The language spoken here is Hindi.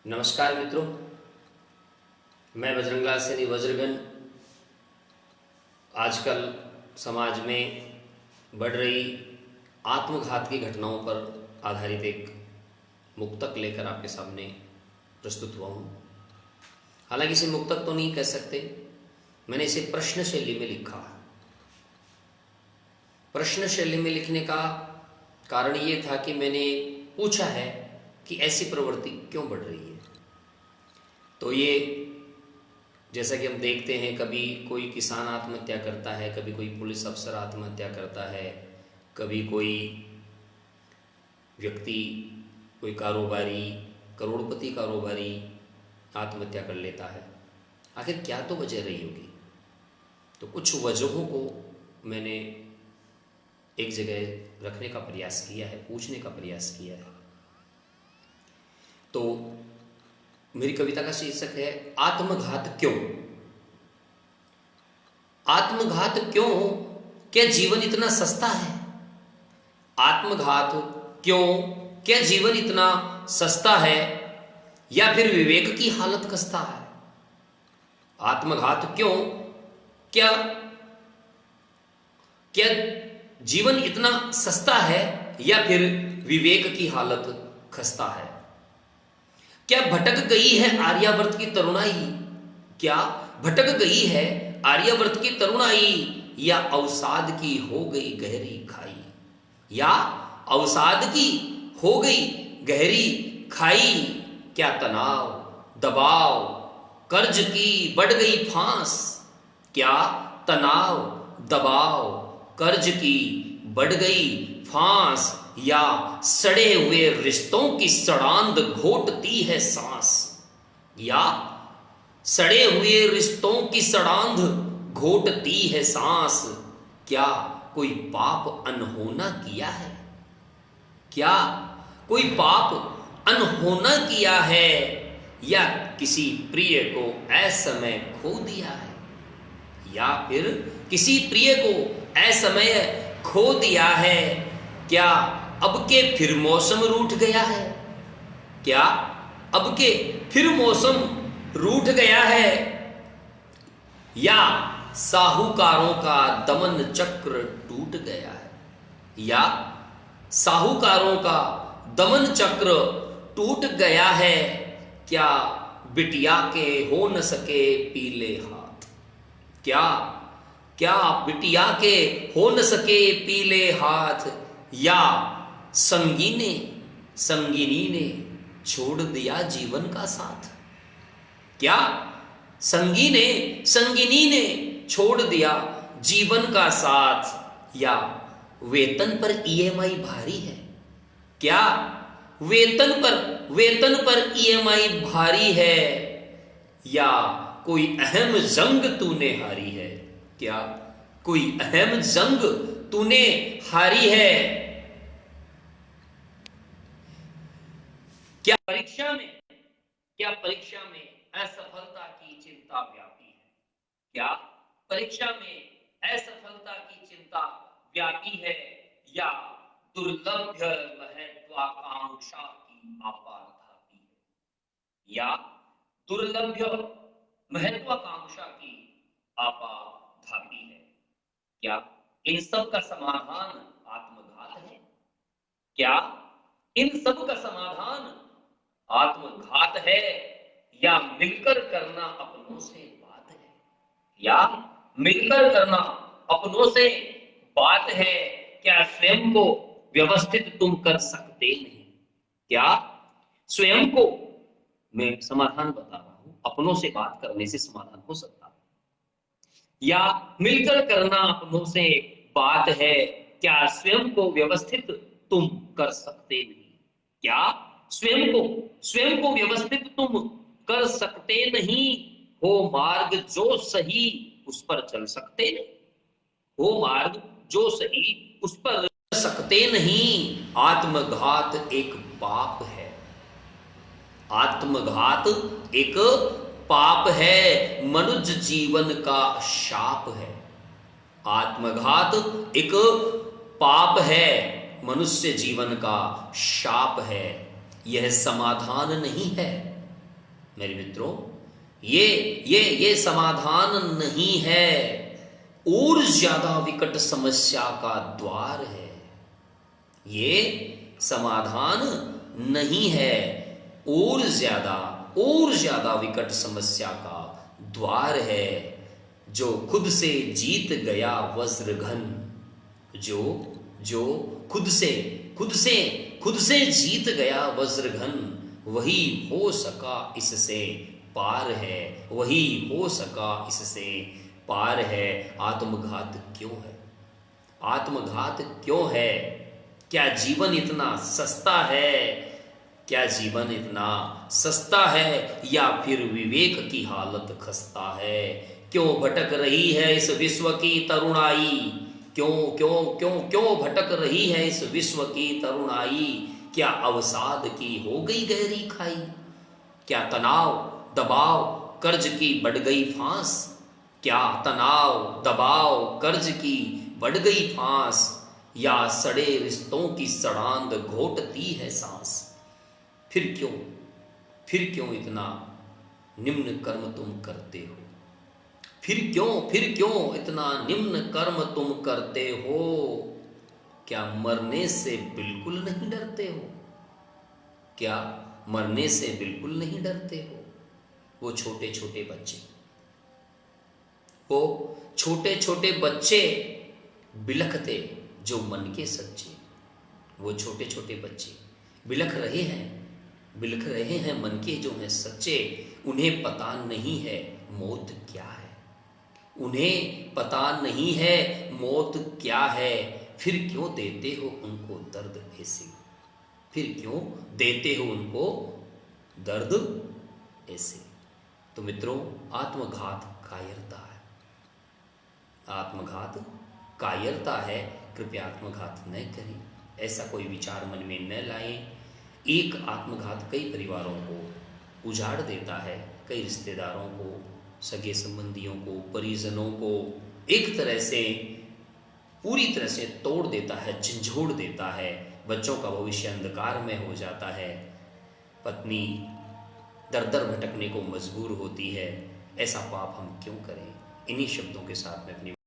नमस्कार मित्रों, मैं बजरंगलाल सैनी वज्रगन। आजकल समाज में बढ़ रही आत्मघात की घटनाओं पर आधारित एक मुक्तक लेकर आपके सामने प्रस्तुत हुआ हूँ। हालांकि इसे मुक्तक तो नहीं कह सकते, मैंने इसे प्रश्न शैली में लिखा है। प्रश्न शैली में लिखने का कारण ये था कि मैंने पूछा है कि ऐसी प्रवृत्ति क्यों बढ़ रही है। तो ये जैसा कि हम देखते हैं, कभी कोई किसान आत्महत्या करता है, कभी कोई पुलिस अफसर आत्महत्या करता है, कभी कोई व्यक्ति, कोई कारोबारी, करोड़पति कारोबारी आत्महत्या कर लेता है। आखिर क्या तो वजह रही होगी। तो कुछ वजहों को मैंने एक जगह रखने का प्रयास किया है, पूछने का प्रयास किया है। तो मेरी कविता का शीर्षक है आत्मघात क्यों। आत्मघात क्यों? क्या जीवन इतना सस्ता है? आत्मघात क्यों? क्या जीवन इतना सस्ता है, या फिर विवेक की हालत खस्ता है? आत्मघात क्यों? क्या क्या जीवन इतना सस्ता है, या फिर विवेक की हालत खस्ता है? क्या भटक गई है आर्यावर्त की तरुणाई? क्या भटक गई है आर्यावर्त की तरुणाई, या अवसाद की हो गई गहरी खाई? या अवसाद की हो गई गहरी खाई? क्या तनाव, दबाव, कर्ज की बढ़ गई फांस? क्या तनाव, दबाव, कर्ज की बढ़ गई फांस, या सड़े हुए रिश्तों की सड़ांध घोटती है सांस? या सड़े हुए रिश्तों की सड़ांध घोटती है सांस? क्या कोई पाप अनहोना किया है? क्या कोई पाप अनहोना किया है, या किसी प्रिय को असमय खो दिया है? या फिर किसी प्रिय को असमय खो दिया है? क्या अब के फिर मौसम रूठ गया है? क्या अब के फिर मौसम रूठ गया है? या साहूकारों का दमन चक्र टूट गया है? या साहूकारों का दमन चक्र टूट गया है? क्या बिटिया के हो न सके पीले हाथ? क्या क्या बिटिया के हो न सके पीले हाथ, या संगिनी ने छोड़ दिया जीवन का साथ? क्या संगिनी ने छोड़ दिया जीवन का साथ? या वेतन पर ईएमआई भारी है? क्या वेतन पर ईएमआई भारी है? या कोई अहम जंग तूने हारी है? क्या कोई अहम जंग तूने हारी है? क्या परीक्षा में असफलता की चिंता व्यापी है? क्या परीक्षा में असफलता की चिंता व्यापी है? या दुर्लभ महत्वाकांक्षा की आपार धापी है? या दुर्लभ महत्वाकांक्षा की आपार धापी है? क्या इन सब का समाधान आत्मघात है? क्या इन सब का समाधान आत्मघात है, या मिलकर करना अपनों से बात है? या मिलकर करना अपनों से बात है? क्या स्वयं को व्यवस्थित तुम कर सकते नहीं? क्या स्वयं को, मैं समाधान बता रहा हूं, अपनों से बात करने से समाधान हो सकता है, या मिलकर करना अपनों से बात है? क्या स्वयं को व्यवस्थित तुम कर सकते नहीं? क्या स्वयं को व्यवस्थित तुम कर सकते नहीं? हो मार्ग जो सही उस पर चल सकते नहीं? हो मार्ग जो सही उस पर चल सकते नहीं? आत्मघात एक पाप है। आत्मघात एक पाप है, मनुष्य जीवन का शाप है। आत्मघात एक पाप है, मनुष्य जीवन का शाप है। यह समाधान नहीं है, मेरे मित्रों, ये समाधान नहीं है, और ज्यादा विकट समस्या का द्वार है। ये समाधान नहीं है, और ज्यादा विकट समस्या का द्वार है। जो खुद से जीत गया वज्रघन, जो खुद से जीत गया वज्रघन, वही हो सका इससे पार है, वही हो सका इससे पार है। आत्मघात क्यों है? आत्मघात क्यों है? क्या जीवन इतना सस्ता है? क्या जीवन इतना सस्ता है, या फिर विवेक की हालत खस्ता है? क्यों भटक रही है इस विश्व की तरुणाई? क्यों भटक रही है इस विश्व की तरुणाई? क्या अवसाद की हो गई गहरी खाई? क्या तनाव दबाव कर्ज की बढ़ गई फांस? क्या तनाव दबाव कर्ज की बढ़ गई फांस? या सड़े रिश्तों की सड़ांध घोटती है सांस? फिर क्यों इतना निम्न कर्म तुम करते हो? फिर क्यों इतना निम्न कर्म तुम करते हो? क्या मरने से बिल्कुल नहीं डरते हो? क्या मरने से बिल्कुल नहीं डरते हो? वो छोटे छोटे बच्चे बिलखते जो मन के सच्चे, वो छोटे छोटे बच्चे बिलख रहे हैं मन के जो हैं सच्चे। उन्हें पता नहीं है मौत क्या है, उन्हें पता नहीं है मौत क्या है। फिर क्यों देते हो उनको दर्द ऐसे? फिर क्यों देते हो उनको दर्द ऐसे? तो मित्रों, आत्मघात कायरता है। कृपया आत्मघात न करें, ऐसा कोई विचार मन में न लाएं। एक आत्मघात कई परिवारों को उजाड़ देता है, कई रिश्तेदारों को, सगे संबंधियों को, परिजनों को एक तरह से पूरी तरह से तोड़ देता है, झंझोड़ देता है। बच्चों का भविष्य अंधकार में हो जाता है, पत्नी दर दर भटकने को मजबूर होती है। ऐसा पाप हम क्यों करें? इन्हीं शब्दों के साथ में अपनी